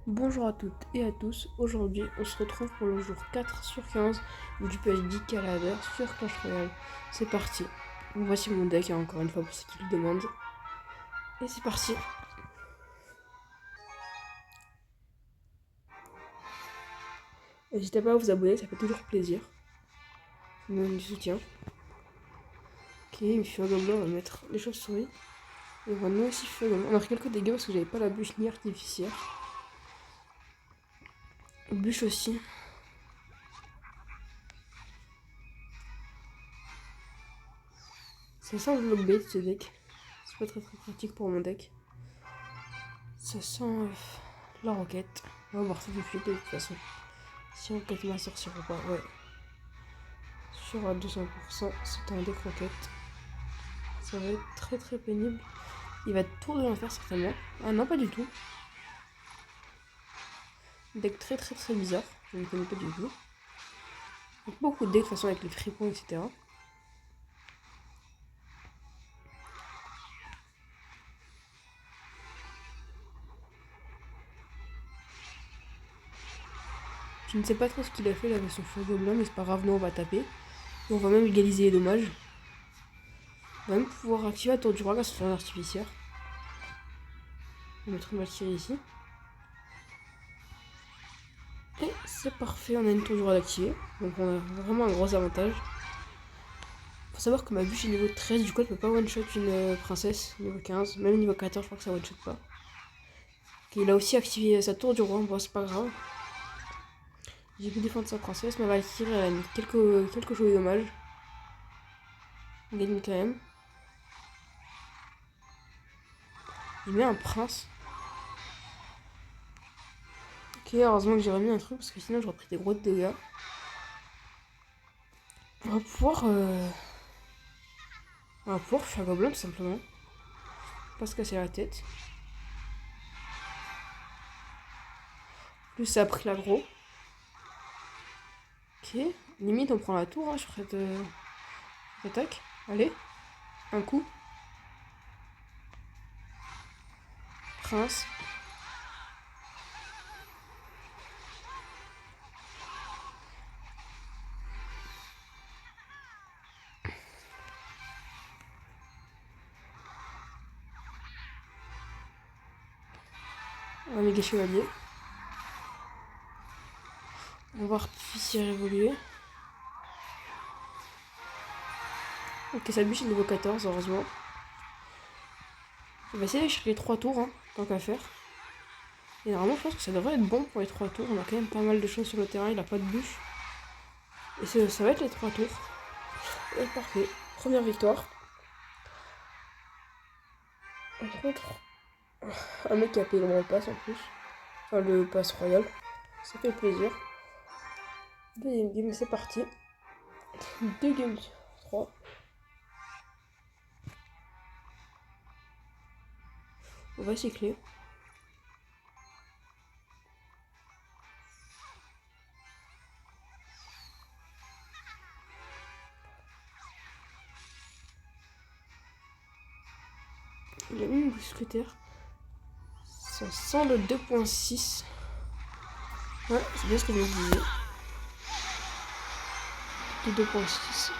Bonjour à toutes et à tous, aujourd'hui on se retrouve pour le jour 4 sur 15 du PhD Calader sur Clash Royale. C'est parti, voici mon deck encore une fois pour ceux qui le demandent. Et c'est parti. N'hésitez pas à vous abonner, ça fait toujours plaisir. Ça me donne du soutien. Ok, Monsieur Goblin va mettre les chauves-souris. Et on va nous aussi faire on marque quelques dégâts parce que j'avais pas la bûche ni artificière. Bûche aussi. Ça sent le lockbait ce deck. C'est pas très pratique pour mon deck. Ça sent la roquette. On va voir ça tout de suite de toute façon. Si roquette ma sorcière ou pas, ouais. Sur à 200%, c'est un deck roquette. Ça va être très très pénible. Il va être tour de l'enfer certainement. Ah non, pas du tout. Deck très très très bizarre. Je ne connais pas du tout. Donc, beaucoup de decks de toute façon avec les fripons, etc. Je ne sais pas trop ce qu'il a fait là avec son feu gobelin, mais c'est pas grave, nous on va taper. Et on va même égaliser les dommages. On va même pouvoir activer la tour du roi grâce à son artificière. On va mettre une Valkyrie ici. Et c'est parfait, on a une tour du roi d'activer. Donc on a vraiment un gros avantage. Faut savoir que ma bûche est niveau 13, du coup elle peut pas one shot une princesse niveau 15. Même niveau 14, je crois que ça one shot pas. Okay, il a aussi activé sa tour du roi, bon c'est pas grave. J'ai pu défendre sa princesse, ma Valkyrie elle a mis quelques jolis dommages. On gagne quand même. Il met un prince. Ok, heureusement que j'ai remis un truc parce que sinon j'aurais pris des gros dégâts. On va pouvoir faire gobelin tout simplement. Pas se casser la tête. Plus ça a pris l'aggro. Ok, limite on prend la tour hein, sur cette attaque. Allez, un coup. Prince. Un méga chevalier. On va voir artificier évoluer. Ok, sa bûche est niveau 14, heureusement. On va essayer d'aller chercher les 3 tours, hein, tant qu'à faire. Et normalement, je pense que ça devrait être bon pour les 3 tours. On a quand même pas mal de choses sur le terrain, il a pas de bûche. Et ça va être les 3 tours. Et parfait. Première victoire. On contre un mec qui a payé le pass en plus. Enfin, le pass royal. Ça fait plaisir. Deuxième game, c'est parti. 2 games 3. On va cycler. Il a mis une mousquetaire. Ça sent le 2.6. Ouais, c'est bien ce que je me disais. Le 2.6.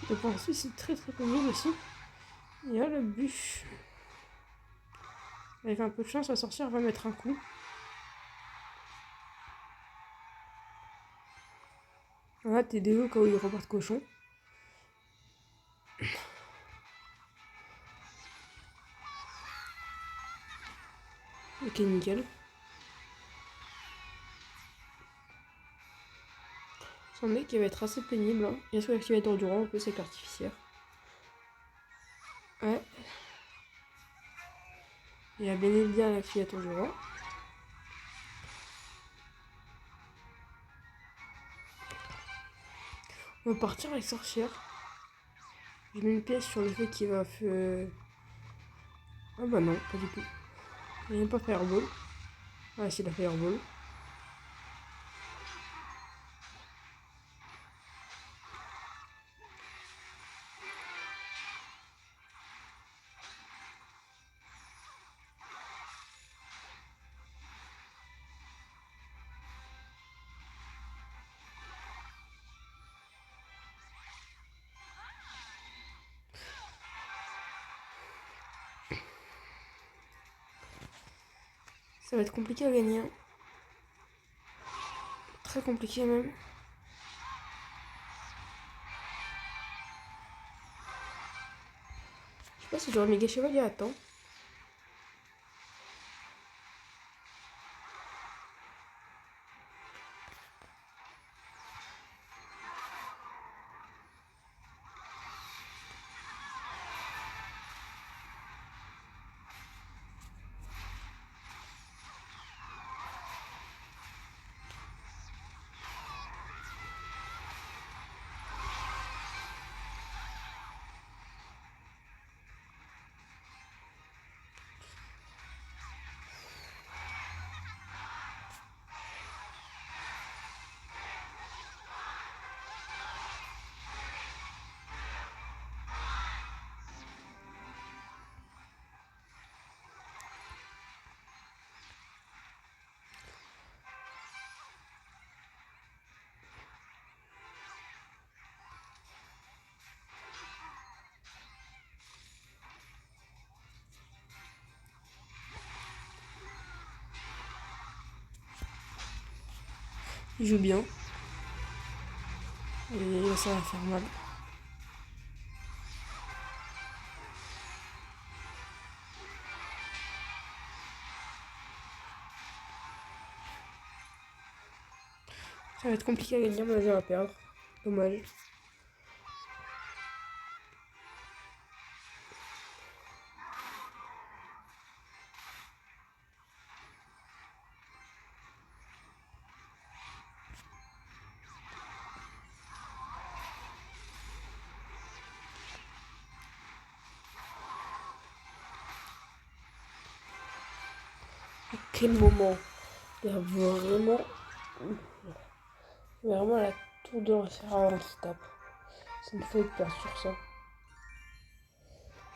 Le 2.6 c'est très très pénible aussi. Il y a la bûche. Avec un peu de chance, la sorcière va mettre un coup. Voilà, TDE au cas où il repart cochon. Ok, nickel. Son deck qui va être assez pénible. Hein. Bien sûr, l'activateur du rang, on peut avec l'artificière. Ouais. Il y a bien et bien l'activateur du rang. On va partir avec sorcière. J'ai mis une pièce sur le fait qu'il va faire. Ah bah non, pas du tout. Il n'y a même pas Fireball. Ah, c'est la Fireball. Ça va être compliqué à gagner. Très compliqué même. Je sais pas si j'aurais méga chevalier à temps. Il joue bien. Et ça va faire mal. Ça va être compliqué à gagner, mais on va perdre. Dommage. À quel moment il y a vraiment la tour de refaire avant qu'il tape. C'est une faute de perdre sur ça.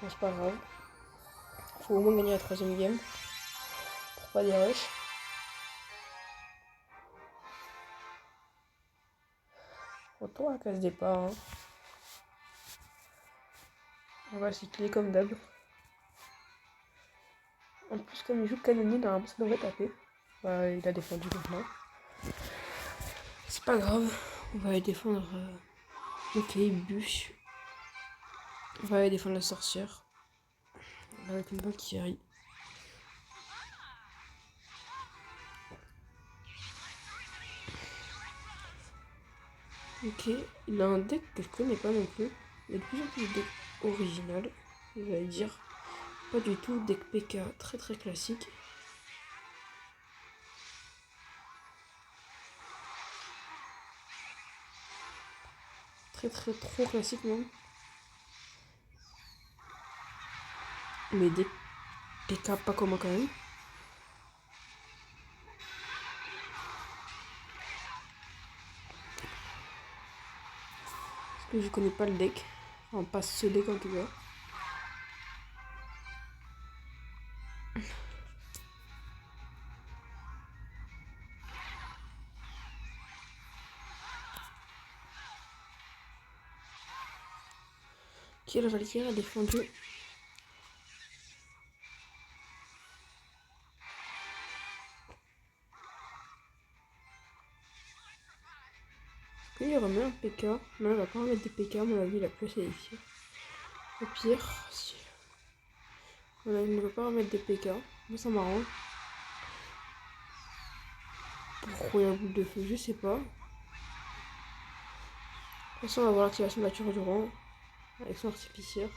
Mais c'est pas grave. Faut au moins gagner la troisième game. Pour pas des rushs. Retour à la case départ. Hein. On va cycler comme d'hab. En plus, comme il joue canonnier, normalement ça devrait taper. Bah, il a défendu maintenant. C'est pas grave. On va aller défendre. Ok, bûche. On va aller défendre la sorcière. Avec une Valkyrie. Ok, il a un deck que je connais pas non plus. Il y a de plus en plus de decks original, j'allais dire. Pas du tout, deck PK très très classique. Très très trop classique même. Mais deck PK pas commun quand même. Parce que je connais pas le deck. Enfin, pas ce deck en tout cas. Qui est la Valkyrie a défendu. Il remet un PK. Non, il va pas remettre des PK, à mon avis, il a plus à sélectionner. Au pire, si. Voilà, il ne veut pas remettre des PK. Moi, ça m'arrange. Pourquoi il y a un boule de feu, je sais pas. De toute façon, on va voir l'activation de la Tour du Rang avec son artificière.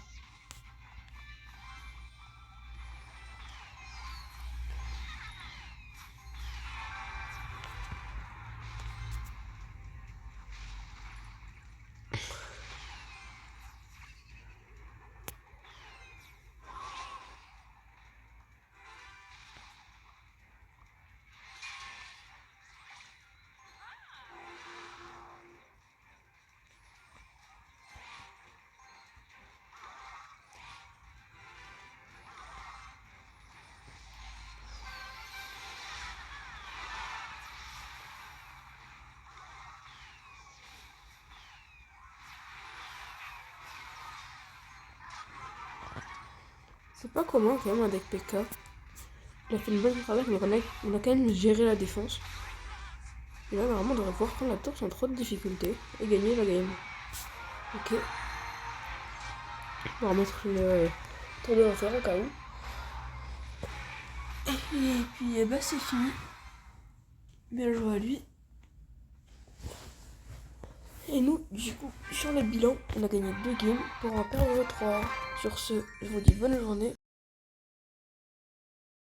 C'est pas commun quand même un deck PK. Il a fait une bonne contre-attaque, mais on a quand même géré la défense. Et là, normalement, on devrait pouvoir prendre la tour sans trop de difficultés et gagner la game. Ok. On va remettre une tour de l'enfer au cas où. Et puis, bah, c'est fini. Bien joué à lui. Et nous, du coup, sur le bilan, on a gagné 2 games pour en perdre 3. Sur ce, je vous dis bonne journée.